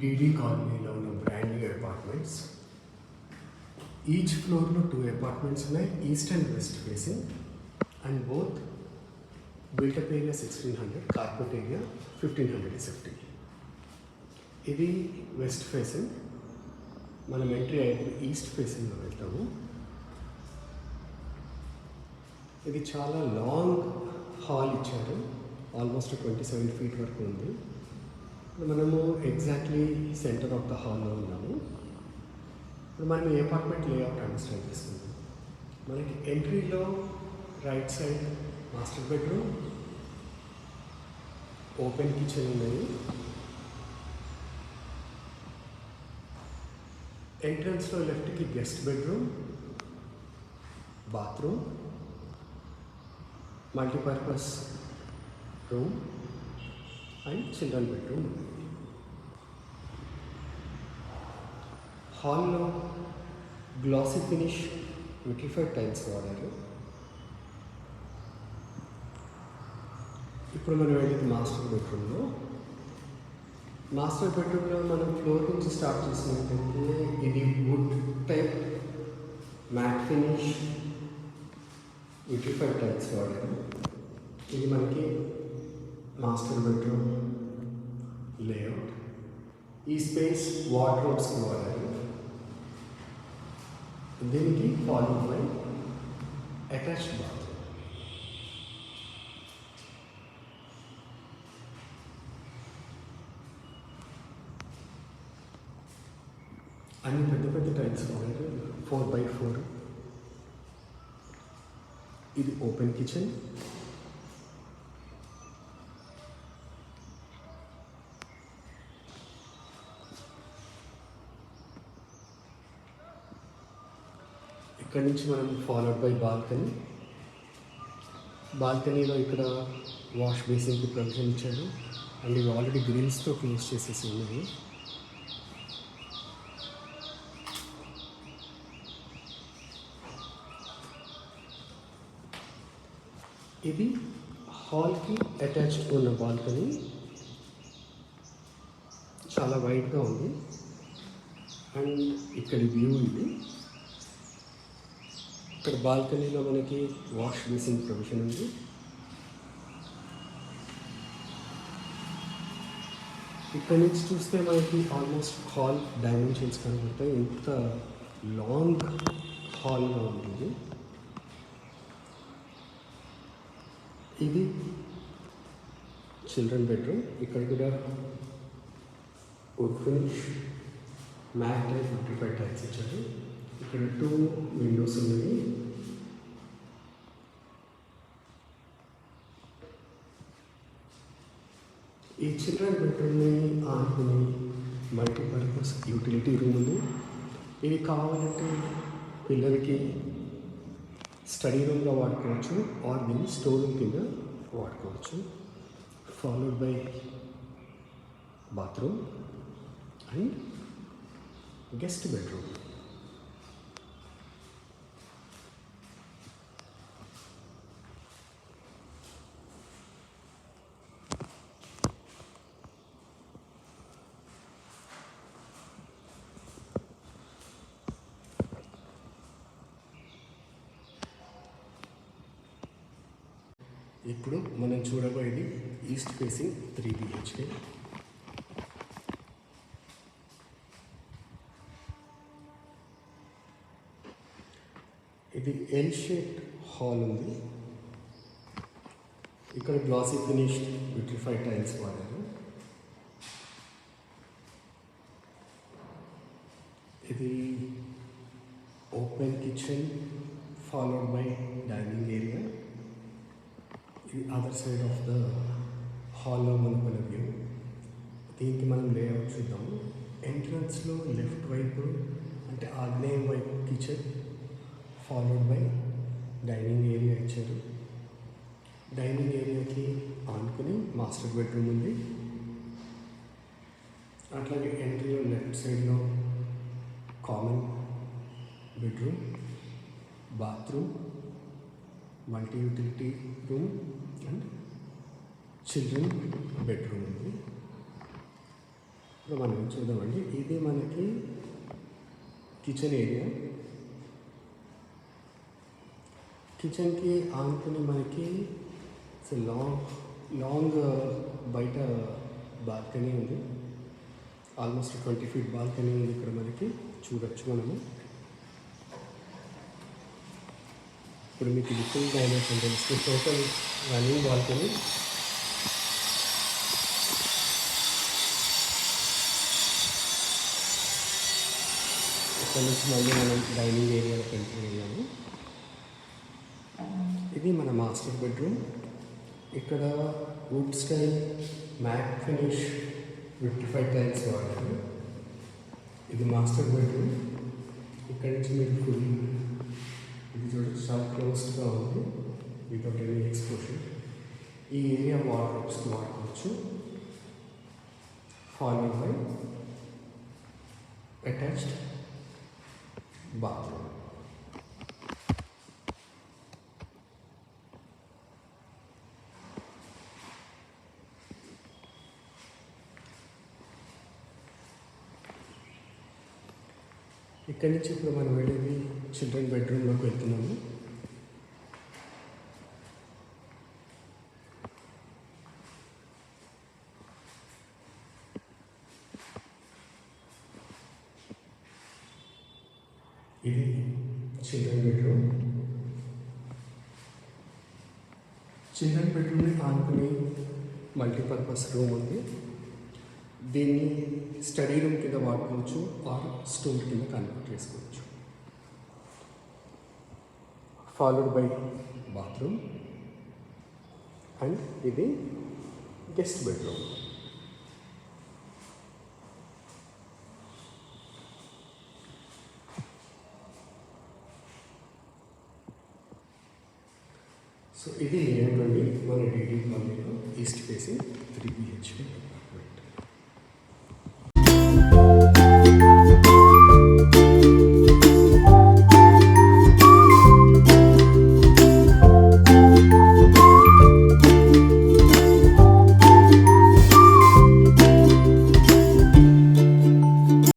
DD కాలనీలో ఉన్న brand new apartments. Each ఫ్లోర్లో 2 అపార్ట్మెంట్స్ ఉన్నాయి, east and west facing, and both built-up area 1600, carpet area 1550. ఇది west facing. మనం ఎంట్రీ అయితే ఈస్ట్ ఫేసింగ్లో వెళ్తాము. ఇది చాలా లాంగ్ హాల్ ఇచ్చారు, ఆల్మోస్ట్ 27 feet వరకు ఉంది. మనము ఎగ్జాక్ట్లీ సెంటర్ ఆఫ్ ద హాల్లో ఉన్నాము. ఇప్పుడు మనం ఈ అపార్ట్మెంట్ లేఅవుట్ అండర్స్టాండ్ చేసుకుందాం. మనకి ఎంట్రీలో right side master bedroom, open kitchen ఉన్నాయి. ఎంట్రన్స్లో లెఫ్ట్కి guest bedroom, bathroom, multipurpose room and children bedroom ఉంది. హాల్లో గ్లాసీ ఫినిష్ విట్రిఫైడ్ టైల్స్ వాడారు. ఇప్పుడు మనం వెళ్ళేది మాస్టర్ బెడ్రూమ్లో. మాస్టర్ బెడ్రూమ్లో మనం ఫ్లోర్ నుంచి స్టార్ట్ చేసినట్టయితే ఇది wood type matt finish vitrified tiles వాడారు. ఇది మనకి మాస్టర్ బెడ్రూమ్ లేఅవుట్. ఈ స్పేస్ వార్డ్రోబ్స్కి వాడారు. దీనికి ఫాలోడ్ బై అటాచ్డ్ బాత్రూమ్. అన్ని పెద్ద పెద్ద టైల్స్ వాడారు, 4x4. ఇది ఓపెన్ కిచెన్. ఇక్కడ నుంచి మనం ఫాలోడ్ బై బాల్కనీ. బాల్కనీలో ఇక్కడ వాష్ బేసిన్కి ప్రొవిజన్ ఇచ్చారు, అండ్ ఇవి ఆల్రెడీ గ్రిల్స్తో క్లోజ్ చేసేసి ఉన్నది. ఇది హాల్కి అటాచ్డ్ ఉన్న బాల్కనీ, చాలా వైడ్గా ఉంది. అండ్ ఇక్కడ వ్యూ ఇది. ఇక్కడ బాల్కనీలో మనకి వాష్ బేసిన్ ప్రొవిజన్ ఉంది. ఇక్కడ నుంచి చూస్తే మనకి ఆల్మోస్ట్ హాల్ డైమెన్షన్స్ కనబడతాయి. ఎంత లాంగ్ హాల్గా ఉంటుంది. ఇది చిల్డ్రన్ బెడ్రూమ్. ఇక్కడ కూడా would finish mat type vitrified tiles ఇచ్చారు. ఇక్కడ 2 విండోస్ ఉన్నాయి. ఈ చిల్డ్రన్ బెడ్రూమ్ని ఆనుకుని మల్టీపర్పస్ యూటిలిటీ రూమ్ ఉంది. ఇవి కావాలంటే పిల్లలకి స్టడీ రూమ్గా వాడుకోవచ్చు, ఆర్ దీన్ని స్టోర్ రూమ్ కింద వాడుకోవచ్చు. Followed by bathroom and guest bedroom. ఇప్పుడు మనం చూడబోయేది ఈస్ట్ ఫేసింగ్ 3 BHK. ఇది ఎల్ షేప్డ్ హాల్ ఉంది. ఇక్కడ గ్లాసీ ఫినిష్డ్ విట్రిఫైడ్ టైల్స్ వాడారు. ఇది open kitchen followed by dining area. ఇది అదర్ సైడ్ ఆఫ్ ద హాల్లో మనకు వ్యూ. దీనికి మనం లేఅవుట్ చూద్దాము. ఎంట్రన్స్లో లెఫ్ట్ వైపు అంటే ఆగ్నేయం వైపు kitchen followed by dining area ఇచ్చారు. డైనింగ్ ఏరియాకి ఆనుకుని మాస్టర్ బెడ్రూమ్ ఉంది. అట్లాగే ఎంట్రీలో లెఫ్ట్ సైడ్లో common bedroom, bathroom, multi utility room and children bedroom ఉంది. ఇప్పుడు మనం చూద్దామండి. ఇది మనకి కిచెన్ ఏరియా. కిచెన్కి ఆనుకుని మనకి లాంగ్ బయట బాల్కనీ ఉంది. ఆల్మోస్ట్ 20 feet బాల్కనీ ఉంది ఇక్కడ మనకి చూడొచ్చు మనము. ఇప్పుడు మీకు ఇది ఫుల్ డైమెన్షన్ తెలుస్తుంది. Total running balcony. ఇక్కడ నుంచి మళ్ళీ మనం డైనింగ్ ఏరియాలోకి ఎంటర్ అయ్యాము. ఇది మన మాస్టర్ బెడ్రూమ్. ఇక్కడ wood style matt finish 55 tiles వాడారు. ఇది మాస్టర్ బెడ్రూమ్. ఇక్కడ నుంచి మీరు ఫుల్ ఇది చూడొచ్చు, చాలా క్లోజ్డ్గా ఉంది వితౌట్ ఎనీ ఎక్స్పోజర్. ఈ ఏరియా వార్డ్రోబ్స్కి వాడుకోవచ్చు. Followed by attached bathroom. ఇక్కడి నుంచి ఇప్పుడు మనం వెళ్ళేది చిల్డ్రన్ బెడ్రూమ్లోకి వెళ్తున్నాము. ఇది చిల్డ్రన్ బెడ్రూమ్. చిల్డ్రన్ బెడ్రూమ్ని ఆనుకుని మల్టీపర్పస్ రూమ్ ఉంది. దీన్ని స్టడీ రూమ్ కింద వాడుకోవచ్చు ఆర్ స్టోర్ కింద కన్వర్ట్ చేసుకోవచ్చు. ఫాలోడ్ బై బాత్రూమ్ అండ్ ఇది గెస్ట్ బెడ్రూమ్. సో ఇది లేనటువంటి మన డీడీ కాలనీలో ఈస్ట్ ఫేసింగ్ 3 BHK.